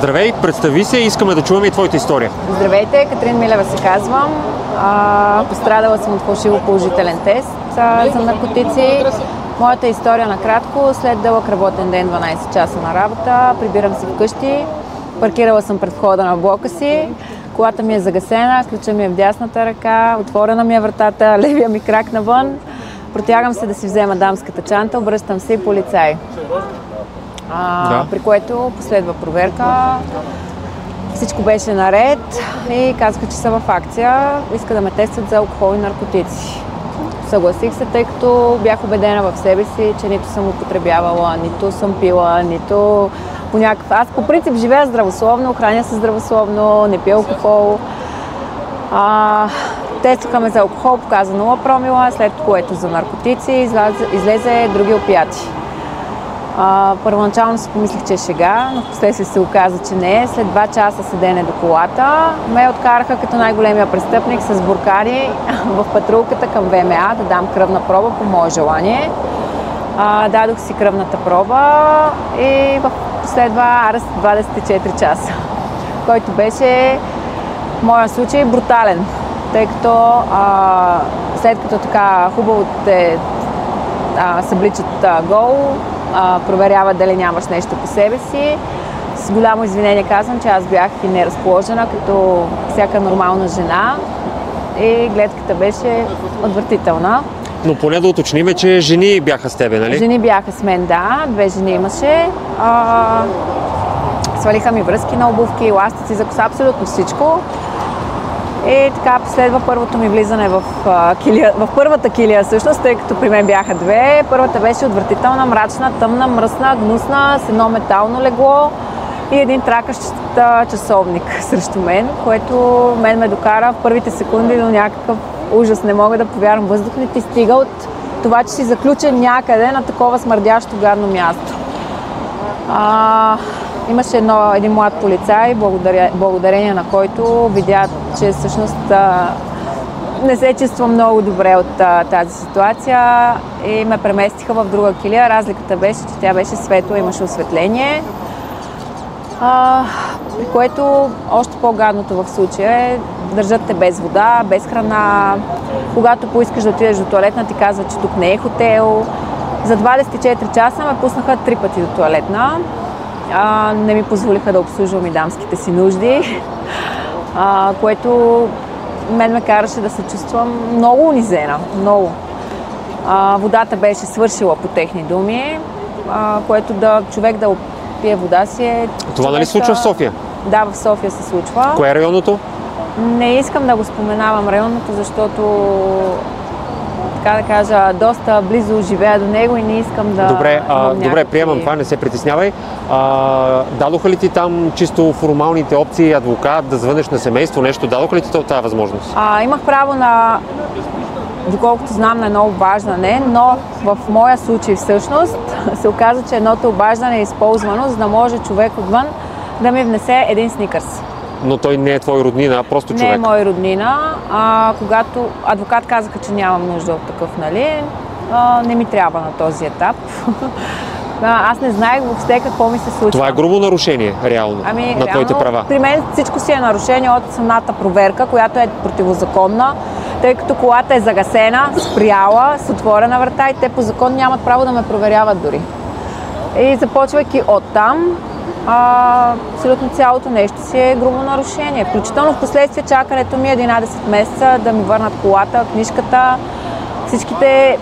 Здравей, представи се и искаме да чуваме и твоята история. Здравейте, Катрин Милева се казвам. Пострадала съм от фалшиво положителен тест за наркотици. Моята история накратко: след дълъг работен ден, 12 часа на работа, прибирам се вкъщи, паркирала съм пред входа на блока си, колата ми е загасена, ключа ми е в дясната ръка, отворена ми е вратата, левия ми крак навън, протягам се да си взема дамската чанта, обръщам се и полицай. При което последва проверка. Всичко беше наред и казаха, че са в акция. Иска да ме тестват за алкохол и наркотици. Съгласих се, тъй като бях убедена в себе си, че нито съм употребявала, нито съм пила, нито по някакъв... Аз по принцип живея здравословно, храня се здравословно, не пия алкохол. Тестваха ме за алкохол, показа 0 промила, след което за наркотици излезе други опиати. Първоначално си помислих, че е шега, но впоследствие се оказа, че не. След 2 часа седене до колата ме откараха като най-големия престъпник с буркани в патрулката към ВМА да дам кръвна проба по мое желание. Дадох си кръвната проба и последва арест 24 часа, който беше в моя случай брутален, тъй като след като така хубаво те събличат гол, проверяват дали нямаш нещо по себе си. С голямо извинение казвам, че аз бях и неразположена, като всяка нормална жена, и гледката беше отвратителна. Но поне да уточним, че жени бяха с тебе, нали? Жени бяха с мен, да. 2 жени имаше. Свалиха ми връзки на обувки, ластици за коса, абсолютно всичко. И така последва първото ми влизане в първата килия, всъщност, тъй като при мен бяха 2. Първата беше отвратителна, мрачна, тъмна, мръсна, гнусна, с едно метално легло и един тракащ часовник срещу мен, което мен ме докара в първите секунди до някакъв ужас. Не мога да повярвам, въздух не ти стига от това, че си заключен някъде на такова смърдящо гадно място. Имаше един млад полицай, благодарение на който видя, че всъщност не се чувствам много добре от тази ситуация и ме преместиха в друга килия. Разликата беше, че тя беше светла, имаше осветление. При което още по-гадното в случая е: държат те без вода, без храна. Когато поискаш да отидеш до тоалетна, ти казват, че тук не е хотел. За 24 часа ме пуснаха 3 пъти до тоалетна. Не ми позволиха да обслужвам и дамските си нужди, което мен ме караше да се чувствам много унизена, много. Водата беше свършила, по техни думи, което човек да пие вода си е... Това нали случва в София? Да, в София се случва. Кое е районното? Не искам да го споменавам районното, защото, така да кажа, доста близо живея до него и не искам да... Добре, приемам това, не се притеснявай. Дадоха ли ти там чисто формалните опции, адвокат, да звънеш на семейство, нещо? Дадоха ли ти тази възможност? Имах право на, доколкото знам, на едно обаждане, но в моя случай всъщност се оказа, че едното обаждане е използвано, за да може човек отвън да ми внесе един сникърс. Но той не е твой роднина, а просто човек. Не е мой роднина. Когато адвокат казаха, че нямам нужда от такъв, нали, не ми трябва на този етап. Аз не знаех въобще какво ми се случва. Това е грубо нарушение, реално, на твоите права. При мен всичко си е нарушение от самата проверка, която е противозаконна, тъй като колата е загасена, спряла, с отворена врата и те по закон нямат право да ме проверяват дори. И започвайки оттам, абсолютно цялото нещо си е грубо нарушение. Включително в последствие чакането ми 11 месеца да ми върнат колата, книжката, всичките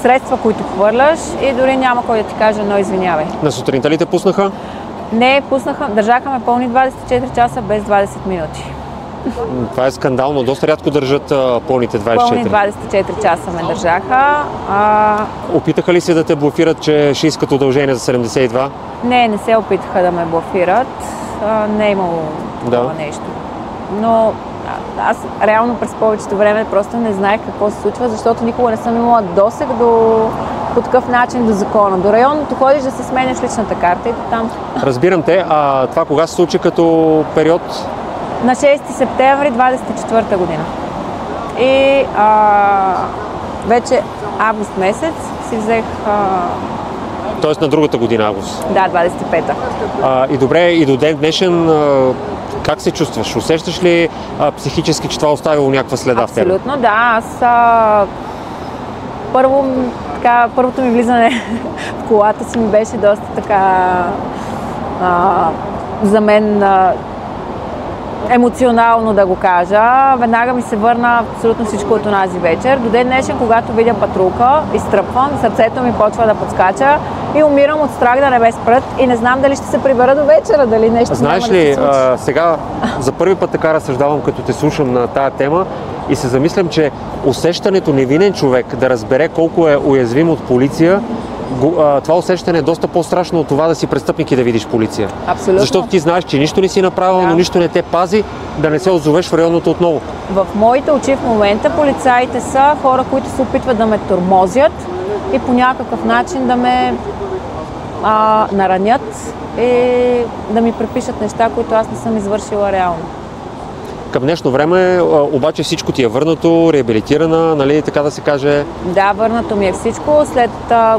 средства, които хвърляш, и дори няма кой да ти каже: но извинявай. На сутринта ли те пуснаха? Не, държаха ме пълни 24 часа без 20 минути. Това е скандално. Доста рядко държат пълните 24. Пълни 24 часа ме държаха. Опитаха ли се да те блофират, че ще искат удължение за 72? Не се опитаха да ме блофират. Не е имало такова нещо. Но аз реално през повечето време просто не знаех какво се случва, защото никога не съм имала досег по такъв начин до закона. До районното ходиш да се сменяш личната карта и там. Разбирам те. Това кога се случи като период? На 6 септември 24 година. И вече август месец си взех Тоест на другата година, август. Да, 25-та. И добре, и до ден днешен как се чувстваш? Усещаш ли психически, че това оставило някаква следа в теб? Абсолютно, да. Аз първото ми влизане в колата си ми беше доста така за мен емоционално, да го кажа. Веднага ми се върна абсолютно всичко от онази вечер. До ден днешен, когато видя патрулка, изтръпвам, сърцето ми почва да подскача и умирам от страх да не ме спрат и не знам дали ще се прибера до вечера, дали нещо знаеш няма да се случи. сега за първи път така разсъждавам, като те слушам на тая тема и се замислям, че усещането невинен човек да разбере колко е уязвим от полиция, това усещане е доста по-страшно от това да си престъпник и да видиш полиция. Абсолютно. Защото ти знаеш, че нищо не си направил, но нищо не те пази да не се озовеш в районното отново. В моите очи в момента полицаите са хора, които се опитват да ме тормозят и по някакъв начин да ме наранят и да ми препишат неща, които аз не съм извършила реално. Към днешно време обаче всичко ти е върнато, реабилитирана, нали, така да се каже? Да, върнато ми е всичко. След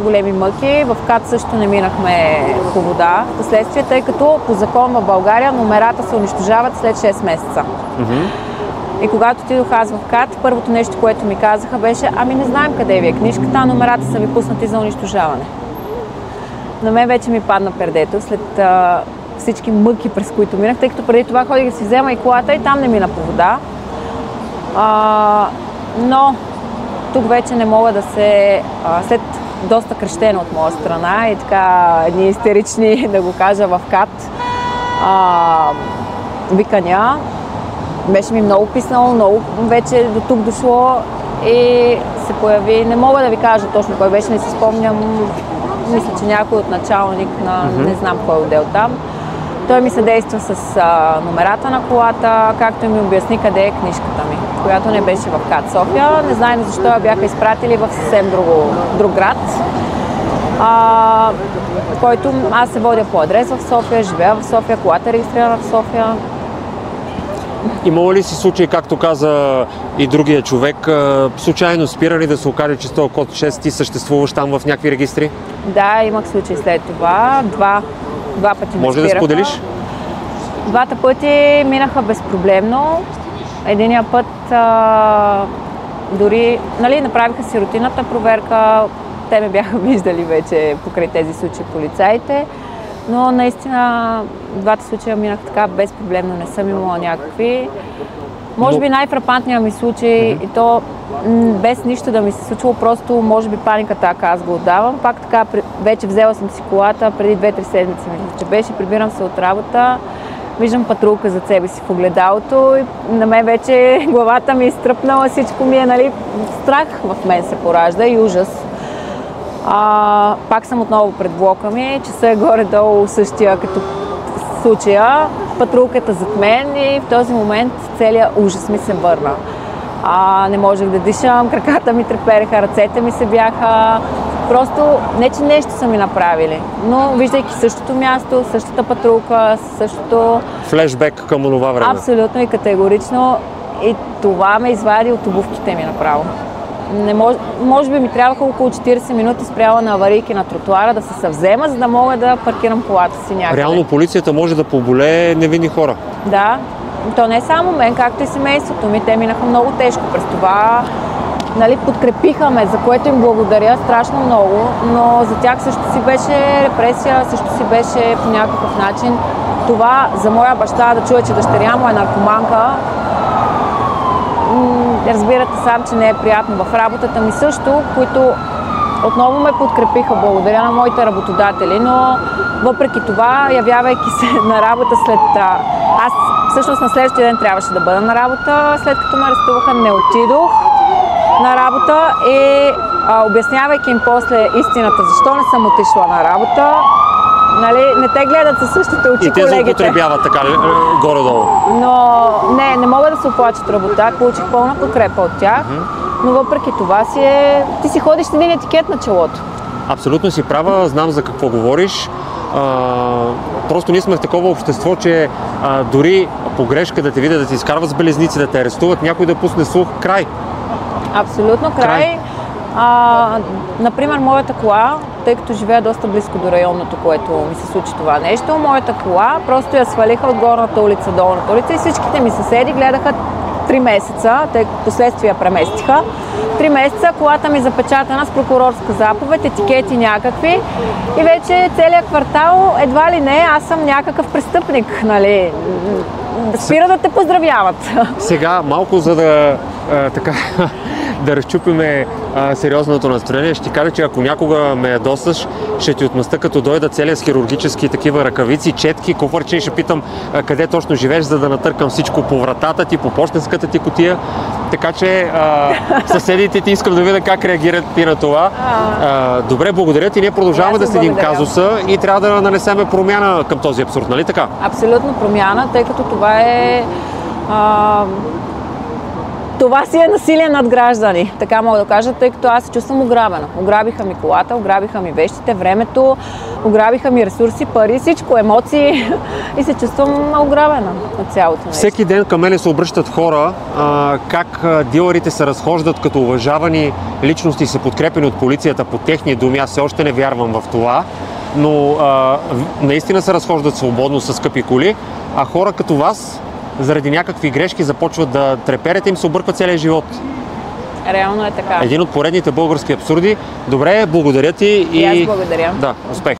големи мъки в КАТ също не минахме по вода. Последствие, тъй като по закон в България номерата се унищожават след 6 месеца. И когато отидох аз в КАТ, първото нещо, което ми казаха беше: ами не знаем къде ви е книжката, номерата са ви пуснати за унищожаване. На мен вече ми падна пердето след всички мъки, през които минах, тъй като преди това ходих да си взема и колата и там не мина по вода. Но тук вече не мога да се... след доста крещено от моя страна и така едни истерични, да го кажа, в КАТ викания, беше ми много писнало, много вече до тук дошло и се появи, не мога да ви кажа точно кой беше, не си спомням, мисля, че някой от началник на не знам кой отдел там. Той ми съдейства с номерата на колата, както и ми обясни къде е книжката ми, която не беше в КАТ София. Не знаем защо я бяха изпратили в съвсем друг град, който аз се водя по адрес в София, живея в София, колата е регистрирана в София. Имало ли си случай, както каза и другия човек, случайно спирани да се окаже, че с този код 6 ти съществуваш там в някакви регистри? Да, имах случай след това. Два пъти ме Може спираха. да споделиш? Двата пъти минаха безпроблемно. Единия път дори направиха си рутинната проверка. Те ме бяха виждали вече покрай тези случаи полицаите. Но наистина двата случая минах така безпроблемно, не съм имала някакви. Може би най-фрапантният ми случай, и то без нищо да ми се случило, просто може би паниката, аз го отдавам. Пак така, вече взела съм си колата преди 2-3 седмици, че беше, прибирам се от работа, виждам патрулка зад себе си в огледалото и на мен вече главата ми е изтръпнала, всичко ми е, страх в мен се поражда и ужас. Пак съм отново пред блока ми, часа е горе-долу същия като случая, патрулката зад мен и в този момент целият ужас ми се върна. Не можех да дишам, краката ми трепереха, ръцете ми се бяха. Просто не, че нещо са ми направили, но виждайки същото място, същата патрулка, същото... Флешбек към онова време. Абсолютно и категорично. И това ме извади от обувките ми направо. Може би ми трябваха около 40 минути спряла на аварийки на тротуара да се съвзема, за да мога да паркирам колата си някъде. Реално полицията може да поболее невинни хора. Да, то не е само мен, както и семейството ми. Те минаха много тежко през това. Подкрепиха ме, за което им благодаря страшно много, но за тях също си беше репресия, също си беше по някакъв начин това за моя баща да чуя, че дъщеря му е наркоманка. Разбирате сам, че не е приятно. В работата ми също, които отново ме подкрепиха, благодаря на моите работодатели, но въпреки това, явявайки се на работа аз всъщност на следващия ден трябваше да бъда на работа, след като ме арестуваха, не отидох на работа и обяснявайки им после истината, защо не съм отишла на работа, не те гледат със същите очи колегите. И те злоупотребяват така горе-долу. Но не мога да се оплача от работа, получих пълна подкрепа от тях, но въпреки това ти си ходиш с един етикет на челото. Абсолютно си права, знам за какво говориш. Просто ние сме в такова общество, че дори погрешка да те видят, да ти изкарват с белезници, да те арестуват, някой да пусне слух, край. Абсолютно край. Например, моята кола тъй като живея доста близко до районното, което ми се случи това нещо. Моята кола просто я свалиха от горната улица, долната улица и всичките ми съседи гледаха 3 месеца, тъй като последствия преместиха. 3 месеца колата ми запечатана с прокурорска заповед, етикети някакви и вече целият квартал едва ли не, аз съм някакъв престъпник, нали? Спира да те поздравяват. Сега малко за да така да разчупиме сериозното настроение, ще ти кажа, че ако някога ме ядосаш, ще ти отмъста като дойда целия с хирургически такива ръкавици, четки, куфарче и ще питам къде точно живееш, за да натъркам всичко по вратата ти, по пощенската ти кутия. Така че съседите ти искам да видя как реагират ти на това. Добре, благодаря ти. Ние продължаваме да следим казуса и трябва да нанесеме промяна към този абсурд, нали така? Абсолютно промяна, тъй като това е... Това си е насилие над граждани, така мога да кажа, тъй като аз се чувствам ограбена. Ограбиха ми колата, ограбиха ми вещите, времето, ограбиха ми ресурси, пари, всичко, емоции и се чувствам ограбена от цялото нещо. Всеки ден към мене се обръщат хора, как дилърите се разхождат като уважавани личности и се подкрепени от полицията по техни думи. Аз все още не вярвам в това, но наистина се разхождат свободно с скъпи коли, а хора като вас заради някакви грешки започват да треперят и им се обърква целия живот. Реално е така. Един от поредните български абсурди. Добре, благодаря ти и аз благодаря. Да, успех!